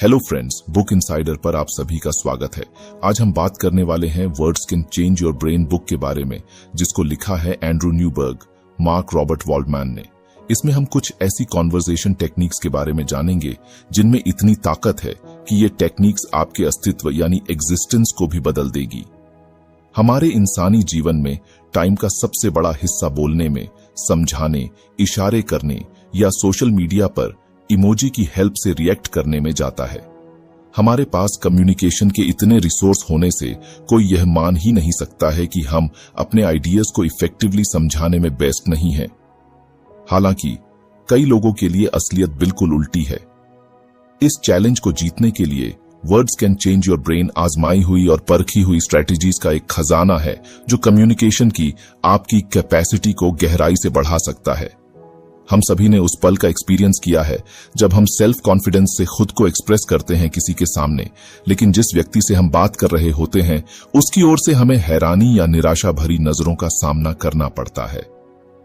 Hello friends, book insider पर आप सभी का स्वागत है। आज हम बात करने वाले हैं words can change your brain book के बारे में, जिसको लिखा है एंड्रू न्यूबर्ग, मार्क रॉबर्ट वॉल्डमैन ने। इसमें हम कुछ ऐसी कॉन्वर्सेशन टेक्निक्स के बारे में जानेंगे जिनमें इतनी ताकत है कि ये टेक्निक्स आपके अस्तित्व यानी एग्जिस्टेंस को भी बदल देगी। हमारे इंसानी जीवन में टाइम का सबसे बड़ा हिस्सा बोलने में, समझाने, इशारे करने या सोशल मीडिया पर इमोजी की हेल्प से रिएक्ट करने में जाता है। हमारे पास कम्युनिकेशन के इतने रिसोर्स होने से कोई यह मान ही नहीं सकता है कि हम अपने आइडियाज को इफेक्टिवली समझाने में बेस्ट नहीं हैं। हालांकि कई लोगों के लिए असलियत बिल्कुल उल्टी है। इस चैलेंज को जीतने के लिए words can change your brain आजमाई हुई और परखी हुई स्ट्रेटेजीज का एक खजाना है जो कम्युनिकेशन की आपकी कैपेसिटी को गहराई से बढ़ा सकता है। हम सभी ने उस पल का एक्सपीरियंस किया है जब हम सेल्फ कॉन्फिडेंस से खुद को एक्सप्रेस करते हैं किसी के सामने, लेकिन जिस व्यक्ति से हम बात कर रहे होते हैं उसकी ओर से हमें हैरानी या निराशा भरी नजरों का सामना करना पड़ता है।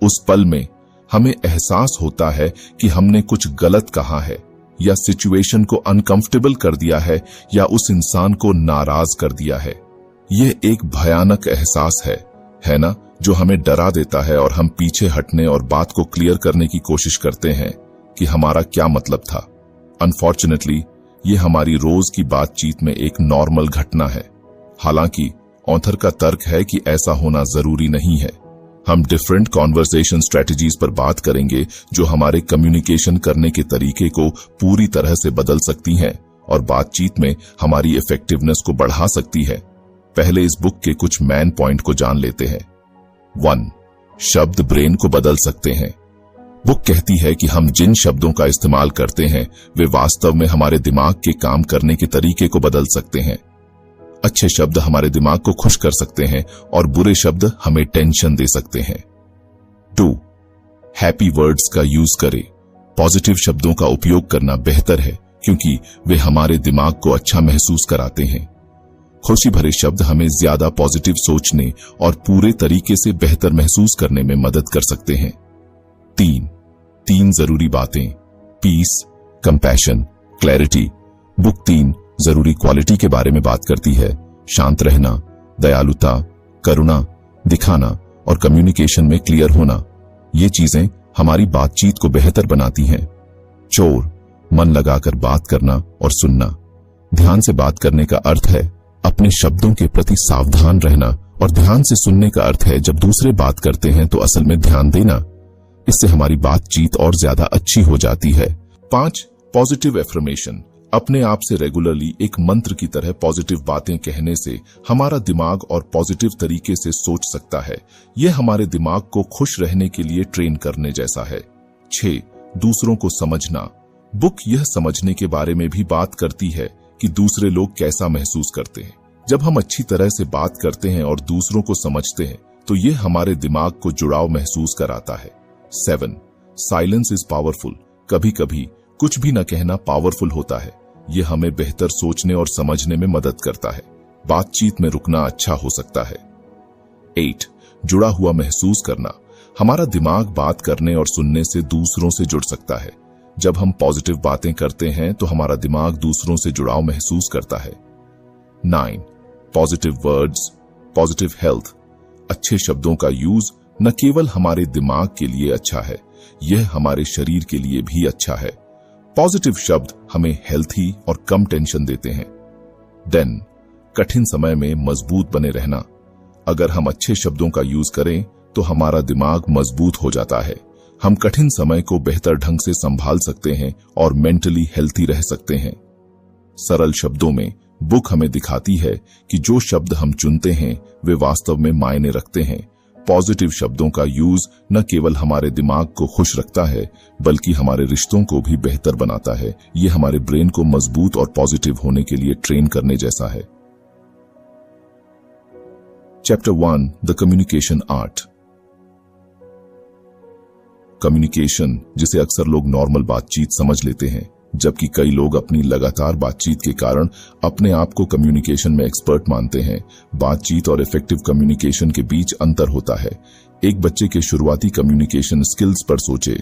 उस पल में हमें एहसास होता है कि हमने कुछ गलत कहा है या सिचुएशन को अनकंफर्टेबल कर दिया है या उस इंसान को नाराज कर दिया है। यह एक भयानक एहसास है ना, जो हमें डरा देता है और हम पीछे हटने और बात को क्लियर करने की कोशिश करते हैं कि हमारा क्या मतलब था। अनफॉर्चुनेटली ये हमारी रोज की बातचीत में एक नॉर्मल घटना है। हालांकि ऑथर का तर्क है कि ऐसा होना जरूरी नहीं है। हम डिफरेंट कॉन्वर्सेशन स्ट्रेटजीज पर बात करेंगे जो हमारे कम्युनिकेशन करने के तरीके को पूरी तरह से बदल सकती हैं और बातचीत में हमारी इफेक्टिवनेस को बढ़ा सकती है। पहले इस बुक के कुछ मेन पॉइंट को जान लेते हैं। 1. शब्द ब्रेन को बदल सकते हैं। बुक कहती है कि हम जिन शब्दों का इस्तेमाल करते हैं वे वास्तव में हमारे दिमाग के काम करने के तरीके को बदल सकते हैं। अच्छे शब्द हमारे दिमाग को खुश कर सकते हैं और बुरे शब्द हमें टेंशन दे सकते हैं। 2. हैप्पी वर्ड्स का यूज करें। पॉजिटिव शब्दों का उपयोग करना बेहतर है क्योंकि वे हमारे दिमाग को अच्छा महसूस कराते हैं। खुशी भरे शब्द हमें ज्यादा पॉजिटिव सोचने और पूरे तरीके से बेहतर महसूस करने में मदद कर सकते हैं। 3 जरूरी बातें, पीस, कंपैशन, क्लैरिटी। बुक 3 जरूरी क्वालिटी के बारे में बात करती है। शांत रहना, दयालुता, करुणा दिखाना और कम्युनिकेशन में क्लियर होना। ये चीजें हमारी बातचीत को बेहतर बनाती हैं। 4 मन लगाकर बात करना और सुनना। ध्यान से बात करने का अर्थ है अपने शब्दों के प्रति सावधान रहना और ध्यान से सुनने का अर्थ है जब दूसरे बात करते हैं तो असल में ध्यान देना। इससे हमारी बातचीत और ज्यादा अच्छी हो जाती है। 5 पॉजिटिव एफर्मेशन। अपने आप से रेगुलरली एक मंत्र की तरह पॉजिटिव बातें कहने से हमारा दिमाग और पॉजिटिव तरीके से सोच सकता है। यह हमारे दिमाग को खुश रहने के लिए ट्रेन करने जैसा है। 6 दूसरों को समझना। बुक यह समझने के बारे में भी बात करती है कि दूसरे लोग कैसा महसूस करते हैं। जब हम अच्छी तरह से बात करते हैं और दूसरों को समझते हैं तो यह हमारे दिमाग को जुड़ाव महसूस कराता है। 7 साइलेंस इज पावरफुल। कभी कभी कुछ भी न कहना पावरफुल होता है। यह हमें बेहतर सोचने और समझने में मदद करता है। बातचीत में रुकना अच्छा हो सकता है। 8 जुड़ा हुआ महसूस करना। हमारा दिमाग बात करने और सुनने से दूसरों से जुड़ सकता है। जब हम पॉजिटिव बातें करते हैं तो हमारा दिमाग दूसरों से जुड़ाव महसूस करता है। 9 पॉजिटिव वर्ड्स, पॉजिटिव हेल्थ। अच्छे शब्दों का यूज न केवल हमारे दिमाग के लिए अच्छा है, यह हमारे शरीर के लिए भी अच्छा है। पॉजिटिव शब्द हमें हेल्थी और कम टेंशन देते हैं। 10 कठिन समय में मजबूत बने रहना। अगर हम अच्छे शब्दों का यूज करें तो हमारा दिमाग मजबूत हो जाता है। हम कठिन समय को बेहतर ढंग से संभाल सकते हैं और मेंटली हेल्थी रह सकते हैं। सरल शब्दों में बुक हमें दिखाती है कि जो शब्द हम चुनते हैं वे वास्तव में मायने रखते हैं। पॉजिटिव शब्दों का यूज न केवल हमारे दिमाग को खुश रखता है बल्कि हमारे रिश्तों को भी बेहतर बनाता है। यह हमारे ब्रेन को मजबूत और पॉजिटिव होने के लिए ट्रेन करने जैसा है। Chapter 1 the communication art. Communication, जिसे अक्सर लोग नॉर्मल बातचीत समझ लेते हैं, जबकि कई लोग अपनी लगातार बातचीत के कारण अपने आप को कम्युनिकेशन में एक्सपर्ट मानते हैं। बातचीत और इफेक्टिव कम्युनिकेशन के बीच अंतर होता है। एक बच्चे के शुरुआती कम्युनिकेशन स्किल्स पर सोचे।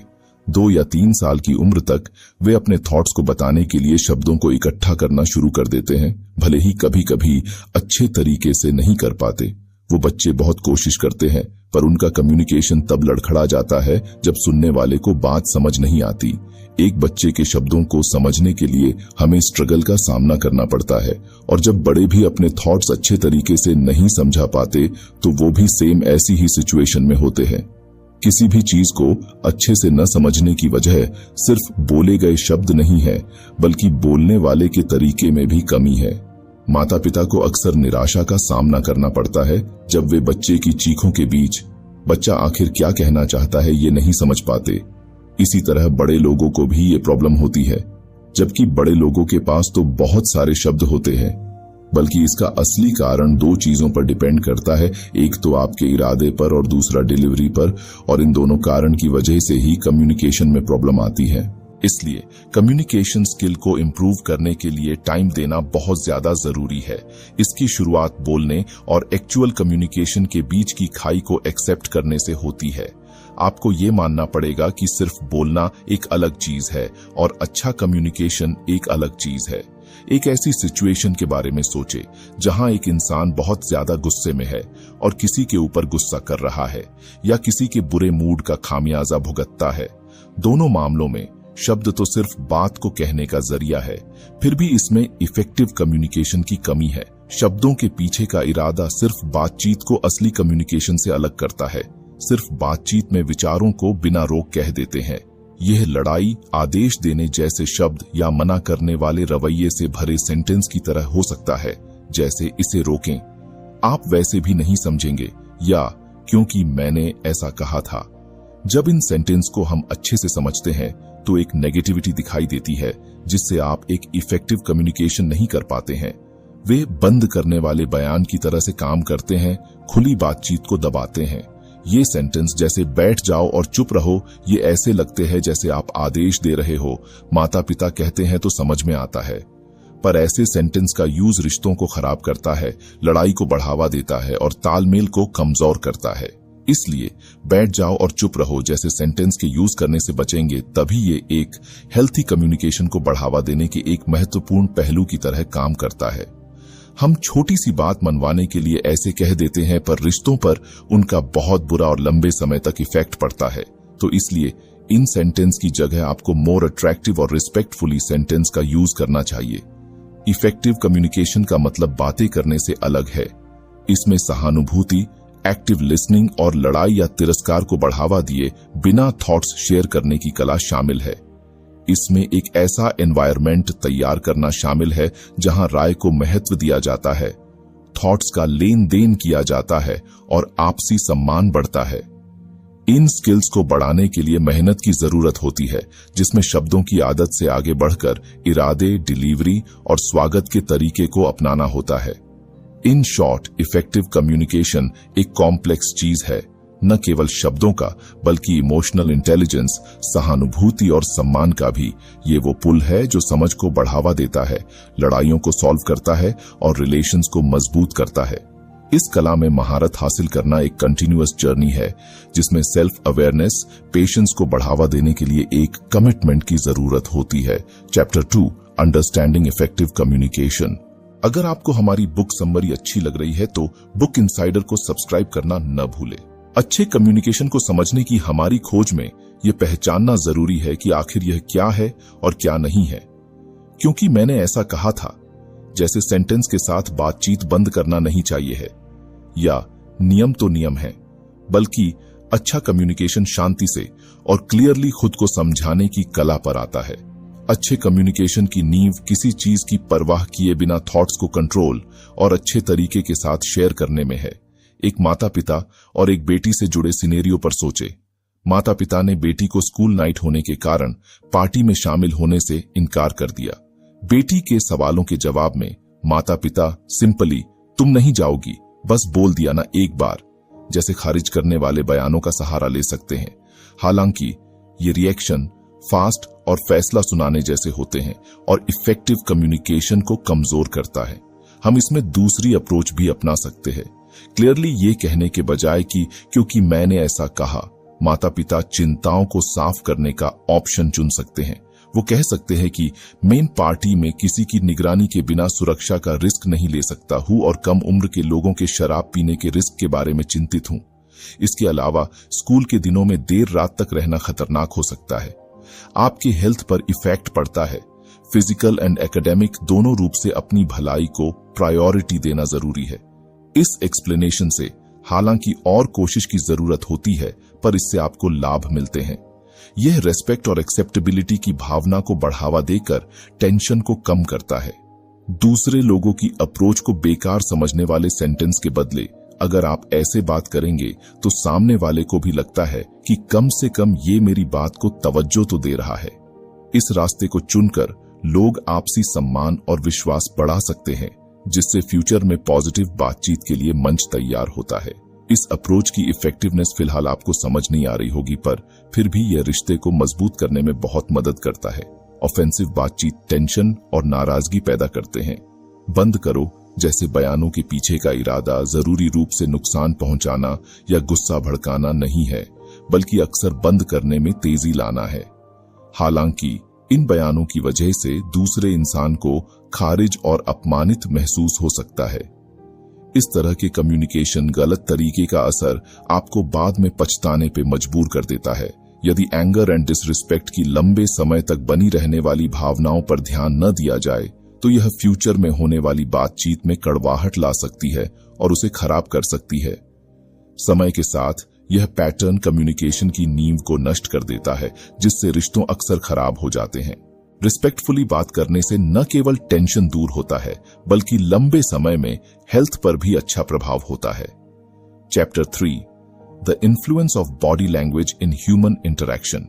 2 या 3 साल की उम्र तक वे अपने थॉट्स को बताने के लिए शब्दों को इकट्ठा करना शुरू कर देते हैं, भले ही कभी कभी अच्छे तरीके से नहीं कर पाते। वो बच्चे बहुत कोशिश करते हैं, पर उनका कम्युनिकेशन तब लड़खड़ा जाता है जब सुनने वाले को बात समझ नहीं आती। एक बच्चे के शब्दों को समझने के लिए हमें स्ट्रगल का सामना करना पड़ता है, और जब बड़े भी अपने थॉट्स अच्छे तरीके से नहीं समझा पाते तो वो भी सेम ऐसी ही सिचुएशन में होते हैं। किसी भी चीज को अच्छे से न समझने की वजह सिर्फ बोले गए शब्द नहीं है, बल्कि बोलने वाले के तरीके में भी कमी है। माता पिता को अक्सर निराशा का सामना करना पड़ता है जब वे बच्चे की चीखों के बीच बच्चा आखिर क्या कहना चाहता है ये नहीं समझ पाते। इसी तरह बड़े लोगों को भी ये प्रॉब्लम होती है, जबकि बड़े लोगों के पास तो बहुत सारे शब्द होते हैं। बल्कि इसका असली कारण 2 चीजों पर डिपेंड करता है, एक तो आपके इरादे पर और दूसरा डिलीवरी पर, और इन दोनों कारण की वजह से ही कम्युनिकेशन में प्रॉब्लम आती है। इसलिए कम्युनिकेशन स्किल को इम्प्रूव करने के लिए टाइम देना बहुत ज्यादा जरूरी है। इसकी शुरुआत बोलने और एक्चुअल कम्युनिकेशन के बीच की खाई को एक्सेप्ट करने से होती है। आपको ये मानना पड़ेगा कि सिर्फ बोलना एक अलग चीज है और अच्छा कम्युनिकेशन एक अलग चीज है। एक ऐसी सिचुएशन के बारे में सोचे जहां एक इंसान बहुत ज्यादा गुस्से में है और किसी के ऊपर गुस्सा कर रहा है या किसी के बुरे मूड का खामियाजा भुगतता है। दोनों मामलों में शब्द तो सिर्फ बात को कहने का जरिया है, फिर भी इसमें इफेक्टिव कम्युनिकेशन की कमी है। शब्दों के पीछे का इरादा सिर्फ बातचीत को असली कम्युनिकेशन से अलग करता है। सिर्फ बातचीत में विचारों को बिना रोक कह देते हैं। यह लड़ाई, आदेश देने जैसे शब्द या मना करने वाले रवैये से भरे सेंटेंस की तरह हो सकता है, जैसे इसे रोकें, आप वैसे भी नहीं समझेंगे, या क्योंकि मैंने ऐसा कहा था। जब इन सेंटेंस को हम अच्छे से समझते हैं तो एक नेगेटिविटी दिखाई देती है जिससे आप एक इफेक्टिव कम्युनिकेशन नहीं कर पाते हैं। वे बंद करने वाले बयान की तरह से काम करते हैं, खुली बातचीत को दबाते हैं। ये सेंटेंस जैसे बैठ जाओ और चुप रहो, ये ऐसे लगते हैं जैसे आप आदेश दे रहे हो। माता पिता कहते हैं तो समझ में आता है, पर ऐसे सेंटेंस का यूज रिश्तों को खराब करता है, लड़ाई को बढ़ावा देता है और तालमेल को कमजोर करता है। इसलिए बैठ जाओ और चुप रहो जैसे सेंटेंस के यूज करने से बचेंगे, तभी ये एक हेल्थी कम्युनिकेशन को बढ़ावा देने के एक महत्वपूर्ण पहलू की तरह काम करता है। हम छोटी सी बात मनवाने के लिए ऐसे कह देते हैं, पर रिश्तों पर उनका बहुत बुरा और लंबे समय तक इफेक्ट पड़ता है। तो इसलिए इन सेंटेंस की जगह आपको मोर अट्रैक्टिव और रिस्पेक्टफुली सेंटेंस का यूज करना चाहिए। इफेक्टिव कम्युनिकेशन का मतलब बातें करने से अलग है। इसमें सहानुभूति, एक्टिव लिसनिंग और लड़ाई या तिरस्कार को बढ़ावा दिए बिना थॉट्स शेयर करने की कला शामिल है। इसमें एक ऐसा एनवायरनमेंट तैयार करना शामिल है जहां राय को महत्व दिया जाता है, थॉट्स का लेन देन किया जाता है और आपसी सम्मान बढ़ता है। इन स्किल्स को बढ़ाने के लिए मेहनत की जरूरत होती है, जिसमें शब्दों की आदत से आगे बढ़कर इरादे, डिलीवरी और स्वागत के तरीके को अपनाना होता है। इन शॉर्ट, इफेक्टिव कम्युनिकेशन एक कॉम्प्लेक्स चीज है, न केवल शब्दों का बल्कि इमोशनल इंटेलिजेंस, सहानुभूति और सम्मान का भी। ये वो पुल है जो समझ को बढ़ावा देता है, लड़ाइयों को सॉल्व करता है और रिलेशंस को मजबूत करता है। इस कला में महारत हासिल करना एक कंटिन्यूअस जर्नी है, जिसमें सेल्फ अवेयरनेस, पेशेंस को बढ़ावा देने के लिए एक कमिटमेंट की जरूरत होती है। Chapter 2, understanding effective communication. अगर आपको हमारी बुक समरी अच्छी लग रही है तो बुक इनसाइडर को सब्सक्राइब करना न भूलें। अच्छे कम्युनिकेशन को समझने की हमारी खोज में यह पहचानना जरूरी है कि आखिर यह क्या है और क्या नहीं है। क्योंकि मैंने ऐसा कहा था, जैसे सेंटेंस के साथ बातचीत बंद करना नहीं चाहिए है, या नियम तो नियम है, बल्कि अच्छा कम्युनिकेशन शांति से और क्लियरली खुद को समझाने की कला पर आता है। अच्छे कम्युनिकेशन की नींव किसी चीज की परवाह किए बिना थॉट्स को कंट्रोल और अच्छे तरीके के साथ शेयर करने में है। एक माता पिता और एक बेटी से जुड़े सिनेरियो पर सोचे। माता पिता ने बेटी को स्कूल नाइट होने के कारण पार्टी में शामिल होने से इनकार कर दिया। बेटी के सवालों के जवाब में माता पिता सिंपली तुम नहीं जाओगी, बस बोल दिया ना एक बार, जैसे खारिज करने वाले बयानों का सहारा ले सकते हैं। हालांकि ये रिएक्शन फास्ट और फैसला सुनाने जैसे होते हैं और इफेक्टिव कम्युनिकेशन को कमजोर करता है। हम इसमें दूसरी अप्रोच भी अपना सकते हैं, क्लियरली ये कहने के बजाय कि क्योंकि मैंने ऐसा कहा, माता पिता चिंताओं को साफ करने का ऑप्शन चुन सकते हैं। वो कह सकते हैं कि मेन पार्टी में किसी की निगरानी के बिना सुरक्षा का रिस्क नहीं ले सकता हूं और कम उम्र के लोगों के शराब पीने के रिस्क के बारे में चिंतित हूं। इसके अलावा स्कूल के दिनों में देर रात तक रहना खतरनाक हो सकता है। आपके हेल्थ पर इफेक्ट पड़ता है। फिजिकल एंड एकेडमिक दोनों रूप से अपनी भलाई को प्रायोरिटी देना जरूरी है। इस एक्सप्लेनेशन से हालांकि और कोशिश की जरूरत होती है, पर इससे आपको लाभ मिलते हैं। यह रेस्पेक्ट और एक्सेप्टेबिलिटी की भावना को बढ़ावा देकर टेंशन को कम करता है। दूसरे लोगों की अप्रोच को बेकार समझने वाले सेंटेंस के बदले अगर आप ऐसे बात करेंगे तो सामने वाले को भी लगता है कि कम से कम ये मेरी बात को तवज्जो तो दे रहा है। इस रास्ते को चुनकर लोग आपसी सम्मान और विश्वास बढ़ा सकते हैं, जिससे फ्यूचर में पॉजिटिव बातचीत के लिए मंच तैयार होता है। इस अप्रोच की इफेक्टिवनेस फिलहाल आपको समझ नहीं आ रही होगी, पर फिर भी यह रिश्ते को मजबूत करने में बहुत मदद करता है। ऑफेंसिव बातचीत टेंशन और नाराजगी पैदा करते हैं। बंद करो जैसे बयानों के पीछे का इरादा जरूरी रूप से नुकसान पहुंचाना या गुस्सा भड़काना नहीं है, बल्कि अक्सर बंद करने में तेजी लाना है। हालांकि इन बयानों की वजह से दूसरे इंसान को खारिज और अपमानित महसूस हो सकता है। इस तरह के कम्युनिकेशन गलत तरीके का असर आपको बाद में पछताने पे मजबूर कर देता है। यदि एंगर एंड डिसरिस्पेक्ट की लंबे समय तक बनी रहने वाली भावनाओं पर ध्यान न दिया जाए तो यह फ्यूचर में होने वाली बातचीत में कड़वाहट ला सकती है और उसे खराब कर सकती है। समय के साथ यह पैटर्न कम्युनिकेशन की नींव को नष्ट कर देता है, जिससे रिश्तों अक्सर खराब हो जाते हैं। रिस्पेक्टफुली बात करने से न केवल टेंशन दूर होता है, बल्कि लंबे समय में हेल्थ पर भी अच्छा प्रभाव होता है। Chapter 3 the influence of body language in human interaction.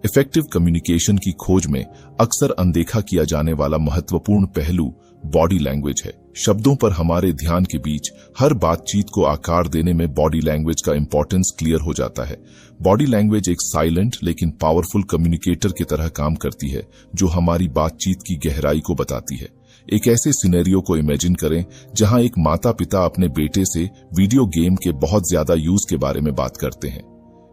Effective communication की खोज में अक्सर अनदेखा किया जाने वाला महत्वपूर्ण पहलू बॉडी लैंग्वेज है। शब्दों पर हमारे ध्यान के बीच हर बातचीत को आकार देने में बॉडी लैंग्वेज का इंपॉर्टेंस क्लियर हो जाता है। बॉडी लैंग्वेज एक साइलेंट लेकिन पावरफुल कम्युनिकेटर की तरह काम करती है, जो हमारी बातचीत की गहराई को बताती है। एक ऐसे सिनेरियो को इमेजिन करें जहां एक माता पिता अपने बेटे से वीडियो गेम के बहुत ज्यादा यूज के बारे में बात करते हैं।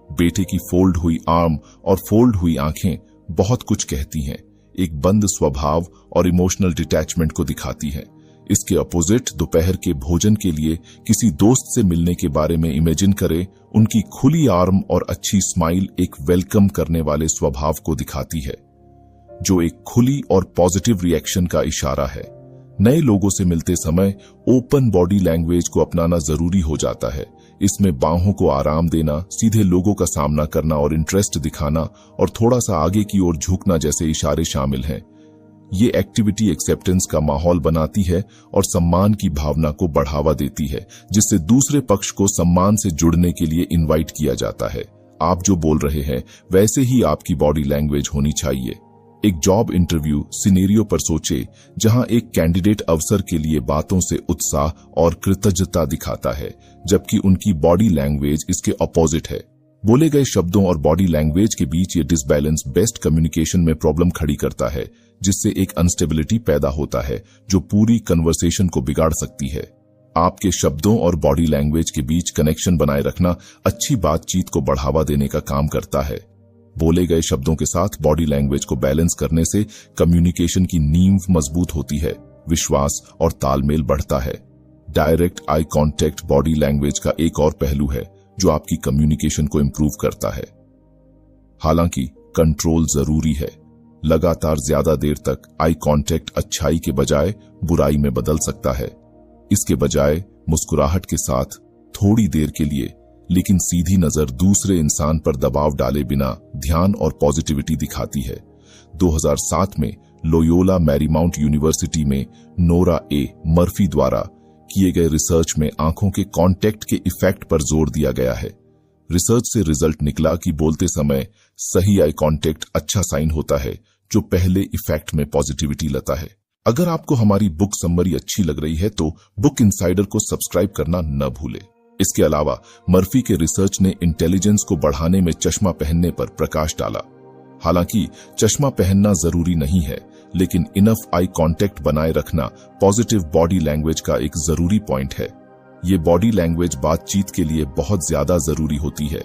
बेटे की फोल्ड हुई आर्म और फोल्ड हुई आंखें बहुत कुछ कहती हैं, एक बंद स्वभाव और इमोशनल डिटैचमेंट को दिखाती हैं। इसके अपोजिट दोपहर के भोजन के लिए किसी दोस्त से मिलने के बारे में इमेजिन करें। उनकी खुली आर्म और अच्छी स्माइल एक वेलकम करने वाले स्वभाव को दिखाती है, जो एक खुली और पॉजिटिव रिएक्शन का इशारा है। नए लोगों से मिलते समय ओपन बॉडी लैंग्वेज को अपनाना जरूरी हो जाता है। इसमें बाहों को आराम देना, सीधे लोगों का सामना करना और इंटरेस्ट दिखाना और थोड़ा सा आगे की ओर झुकना जैसे इशारे शामिल हैं। ये एक्टिविटी एक्सेप्टेंस का माहौल बनाती है और सम्मान की भावना को बढ़ावा देती है, जिससे दूसरे पक्ष को सम्मान से जुड़ने के लिए इनवाइट किया जाता है। आप जो बोल रहे हैं वैसे ही आपकी बॉडी लैंग्वेज होनी चाहिए। एक जॉब इंटरव्यू सिनेरियो पर सोचे जहां एक कैंडिडेट अवसर के लिए बातों से उत्साह और कृतज्ञता दिखाता है, जबकि उनकी बॉडी लैंग्वेज इसके अपोजिट है। बोले गए शब्दों और बॉडी लैंग्वेज के बीच ये डिसबैलेंस बेस्ट कम्युनिकेशन में प्रॉब्लम खड़ी करता है, जिससे एक अनस्टेबिलिटी पैदा होता है जो पूरी कन्वर्सेशन को बिगाड़ सकती है। आपके शब्दों और बॉडी लैंग्वेज के बीच कनेक्शन बनाए रखना अच्छी बातचीत को बढ़ावा देने का काम करता है। बोले गए शब्दों के साथ बॉडी लैंग्वेज को बैलेंस करने से कम्युनिकेशन की नींव मजबूत होती है, विश्वास और तालमेल बढ़ता है। Direct eye contact body language का एक और पहलू है जो आपकी कम्युनिकेशन को इंप्रूव करता है। हालांकि कंट्रोल जरूरी है। लगातार ज्यादा देर तक आई कांटेक्ट अच्छाई के बजाय बुराई में बदल सकता है। इसके बजाय मुस्कुराहट के साथ थोड़ी देर के लिए लेकिन सीधी नजर दूसरे इंसान पर दबाव डाले बिना ध्यान और पॉजिटिविटी दिखाती है। 2007 में लोयोला मैरीमाउंट यूनिवर्सिटी में नोरा ए मर्फी द्वारा किए गए रिसर्च में आंखों के कांटेक्ट के इफेक्ट पर जोर दिया गया है। रिसर्च से रिजल्ट निकला कि बोलते समय सही आई कांटेक्ट अच्छा साइन होता है, जो पहले इफेक्ट में पॉजिटिविटी लाता है। अगर आपको हमारी बुक समरी अच्छी लग रही है तो बुक इनसाइडर को सब्सक्राइब करना न भूले। इसके अलावा मर्फी के रिसर्च ने इंटेलिजेंस को बढ़ाने में चश्मा पहनने पर प्रकाश डाला। हालांकि चश्मा पहनना जरूरी नहीं है, लेकिन इनफ आई कांटेक्ट बनाए रखना पॉजिटिव बॉडी लैंग्वेज का एक जरूरी पॉइंट है। ये बॉडी लैंग्वेज बातचीत के लिए बहुत ज्यादा जरूरी होती है।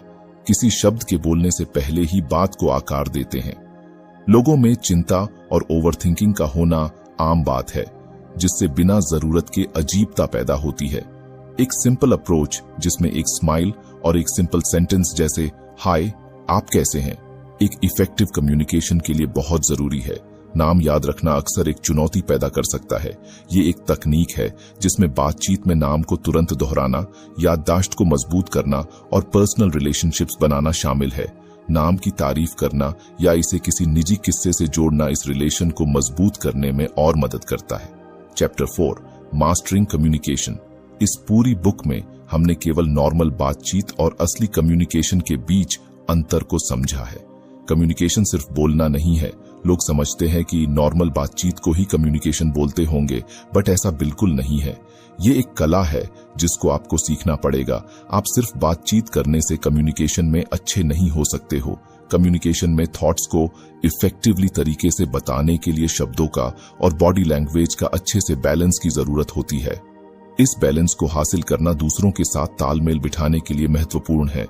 किसी शब्द के बोलने से पहले ही बात को आकार देते हैं। लोगों में चिंता और ओवरथिंकिंग का होना आम बात है, जिससे बिना जरूरत के अजीबता पैदा होती है। एक सिंपल अप्रोच जिसमें एक स्माइल और एक सिंपल सेंटेंस जैसे हाय आप कैसे हैं, एक इफेक्टिव कम्युनिकेशन के लिए बहुत जरूरी है। नाम याद रखना अक्सर एक चुनौती पैदा कर सकता है। ये एक तकनीक है जिसमें बातचीत में नाम को तुरंत दोहराना, याददाश्त को मजबूत करना और पर्सनल रिलेशनशिप्स बनाना शामिल है। नाम की तारीफ करना या इसे किसी निजी किस्से से जोड़ना इस रिलेशन को मजबूत करने में और मदद करता है। Chapter 4 mastering communication. इस पूरी बुक में हमने केवल नॉर्मल बातचीत और असली कम्युनिकेशन के बीच अंतर को समझा है। कम्युनिकेशन सिर्फ बोलना नहीं है। लोग समझते हैं कि नॉर्मल बातचीत को ही कम्युनिकेशन बोलते होंगे, बट ऐसा बिल्कुल नहीं है। ये एक कला है जिसको आपको सीखना पड़ेगा। आप सिर्फ बातचीत करने से कम्युनिकेशन में अच्छे नहीं हो सकते हो। कम्युनिकेशन में थॉट्स को इफेक्टिवली तरीके से बताने के लिए शब्दों का और बॉडी लैंग्वेज का अच्छे से बैलेंस की जरूरत होती है। इस बैलेंस को हासिल करना दूसरों के साथ तालमेल बिठाने के लिए महत्वपूर्ण है।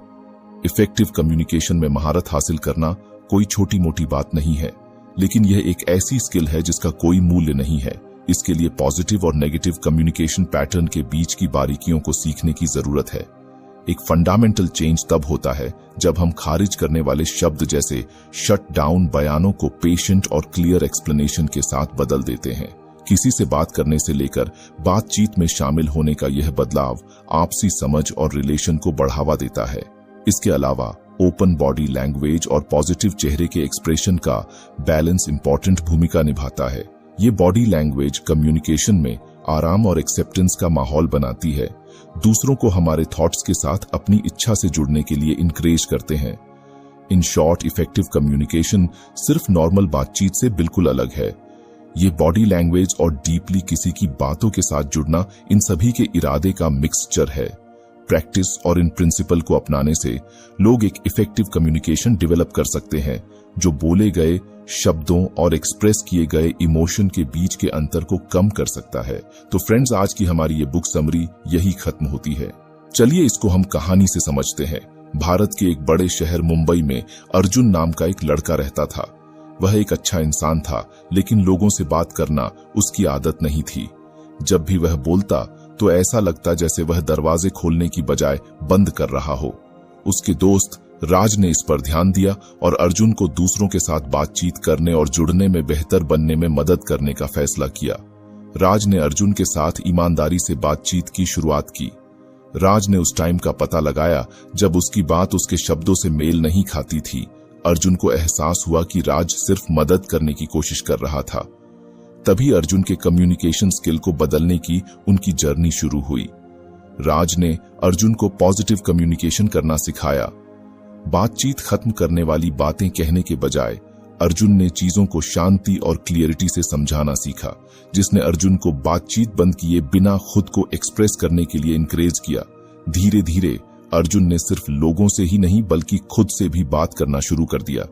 इफेक्टिव कम्युनिकेशन में महारत हासिल करना कोई छोटी मोटी बात नहीं है, लेकिन यह एक ऐसी स्किल है जिसका कोई मूल्य नहीं है। इसके लिए पॉजिटिव और नेगेटिव कम्युनिकेशन पैटर्न के बीच की बारीकियों को सीखने की जरूरत है। एक फंडामेंटल चेंज तब होता है जब हम खारिज करने वाले शब्द जैसे शट डाउन बयानों को पेशेंट और क्लियर एक्सप्लेनेशन के साथ बदल देते हैं। किसी से बात करने से लेकर बातचीत में शामिल होने का यह बदलाव आपसी समझ और रिलेशन को बढ़ावा देता है। इसके अलावा ओपन बॉडी लैंग्वेज और पॉजिटिव चेहरे के एक्सप्रेशन का बैलेंस इंपॉर्टेंट भूमिका निभाता है। ये बॉडी लैंग्वेज कम्युनिकेशन में आराम और एक्सेप्टेंस का माहौल बनाती है, दूसरों को हमारे थॉट्स के साथ अपनी इच्छा से जुड़ने के लिए इनकरेज करते हैं। इन शॉर्ट, इफेक्टिव कम्युनिकेशन सिर्फ नॉर्मल बातचीत से बिल्कुल अलग है। ये बॉडी लैंग्वेज और डीपली किसी की बातों के साथ जुड़ना, इन सभी के इरादे का मिक्सचर है। प्रैक्टिस और इन प्रिंसिपल को अपनाने से लोग एक इफेक्टिव कम्युनिकेशन डेवलप कर सकते हैं, जो बोले गए शब्दों और एक्सप्रेस किए गए इमोशन के बीच के अंतर को कम कर सकता है। तो फ्रेंड्स, आज की हमारी ये बुक समरी यही खत्म होती है। चलिए इसको हम कहानी से समझते हैं। भारत के एक बड़े शहर मुंबई में अर्जुन नाम का एक लड़का रहता था। वह एक अच्छा इंसान था, लेकिन लोगों से बात करना उसकी आदत नहीं थी। जब भी वह बोलता तो ऐसा लगता जैसे वह दरवाजे खोलने की बजाय बंद कर रहा हो। उसके दोस्त राज ने इस पर ध्यान दिया और अर्जुन को दूसरों के साथ बातचीत करने और जुड़ने में बेहतर बनने में मदद करने का फैसला किया। राज ने अर्जुन के साथ ईमानदारी से बातचीत की शुरुआत की। राज ने उस टाइम का पता लगाया जब उसकी बात उसके शब्दों से मेल नहीं खाती थी। अर्जुन को एहसास हुआ कि राज सिर्फ मदद करने की कोशिश कर रहा था। तभी अर्जुन के कम्युनिकेशन स्किल को बदलने की उनकी जर्नी शुरू हुई। राज ने अर्जुन को पॉजिटिव कम्युनिकेशन करना सिखाया। बातचीत खत्म करने वाली बातें कहने के बजाय अर्जुन ने चीजों को शांति और क्लियरिटी से समझाना सीखा, जिसने अर्जुन को बातचीत बंद किए बिना खुद को एक्सप्रेस करने के लिए इनकरेज किया। धीरे धीरे अर्जुन ने सिर्फ लोगों से ही नहीं बल्कि खुद से भी बात करना शुरू कर दिया।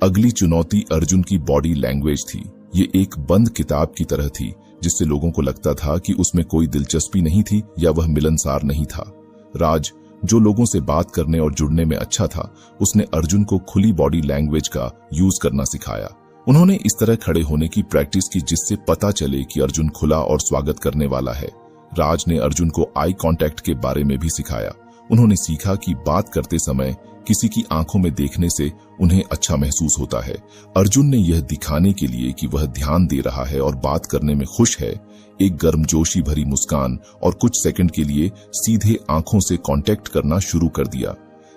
अगली चुनौती अर्जुन की बॉडी लैंग्वेज थी। ये एक बंद किताब की तरह थी, जिससे लोगों को लगता था कि उसमें कोई दिलचस्पी नहीं थी या वह मिलनसार नहीं था। राज, जो लोगों से बात करने और जुड़ने में अच्छा था, उसने अर्जुन को खुली बॉडी लैंग्वेज का यूज करना सिखाया। उन्होंने इस तरह खड़े होने की प्रैक्टिस की जिससे पता चले कि अर्जुन खुला और स्वागत करने वाला है। राज ने अर्जुन को आई कांटेक्ट के बारे में भी सिखाया। उन्होंने सीखा कि बात करते समय किसी की आंखों में देखने से उन्हें अच्छा महसूस होता है। अर्जुन ने यह दिखाने के लिए कि वह ध्यान दे रहा है और बात करने में खुश है, एक गर्मजोशी भरी मुस्कान और कुछ सेकंड के लिए सीधे आंखों से कांटेक्ट करना शुरू कर दिया।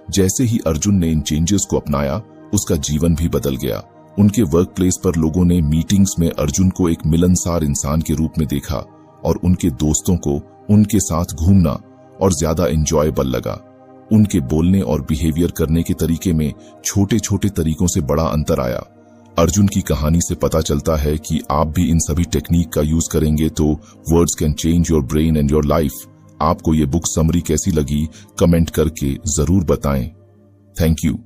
जैसे ही अर्जुन ने इन चेंजेस को अपनाया, उसका जीवन भी बदल गया। उनके वर्क प्लेस पर लोगों ने मीटिंग्स में अर्जुन को एक मिलनसार इंसान के रूप में देखा और उनके दोस्तों को उनके साथ घूमना और ज्यादा एंजॉयबल लगा। उनके बोलने और बिहेवियर करने के तरीके में छोटे छोटे तरीकों से बड़ा अंतर आया। अर्जुन की कहानी से पता चलता है कि आप भी इन सभी टेक्निक का यूज करेंगे तो words can change your brain and your life. आपको ये बुक समरी कैसी लगी कमेंट करके जरूर बताएं। Thank you.